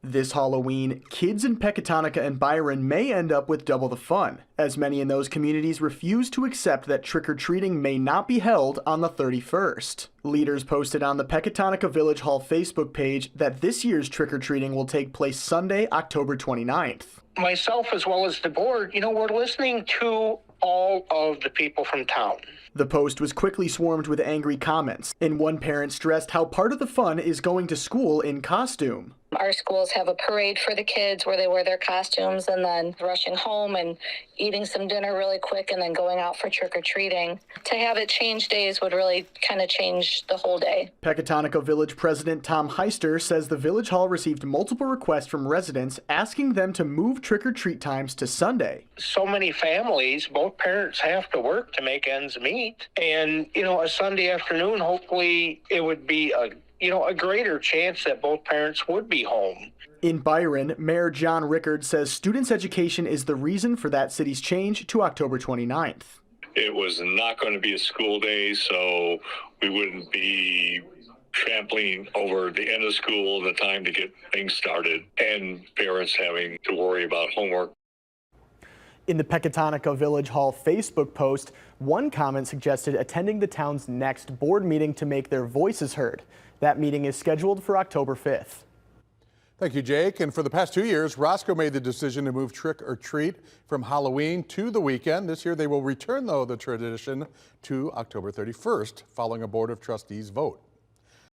This Halloween, kids in Pecatonica and Byron may end up with double the fun, as many in those communities refuse to accept that trick-or-treating may not be held on the 31st. Leaders posted on the Pecatonica Village Hall Facebook page that this year's trick-or-treating will take place Sunday, October 29th. Myself, as well as the board, we're listening to all of the people from town. The post was quickly swarmed with angry comments, and one parent stressed how part of the fun is going to school in costume. Our schools have a parade for the kids where they wear their costumes and then rushing home and eating some dinner really quick and then going out for trick-or-treating. To have it change days would really kind of change the whole day. Pecatonica Village President Tom Heister says the Village Hall received multiple requests from residents asking them to move trick-or-treat times to Sunday. So many families, both parents have to work to make ends meet. And, a Sunday afternoon, hopefully it would be a greater chance that both parents would be home. In Byron, Mayor John Rickard says students' education is the reason for that city's change to October 29th. It was not going to be a school day, so we wouldn't be trampling over the end of school, the time to get things started, and parents having to worry about homework. In the Pecatonica Village Hall Facebook post, one comment suggested attending the town's next board meeting to make their voices heard. That meeting is scheduled for October 5th. Thank you, Jake. And for the past 2 years, Roscoe made the decision to move trick or treat from Halloween to the weekend. This year, they will return, though, the tradition to October 31st, following a Board of Trustees vote.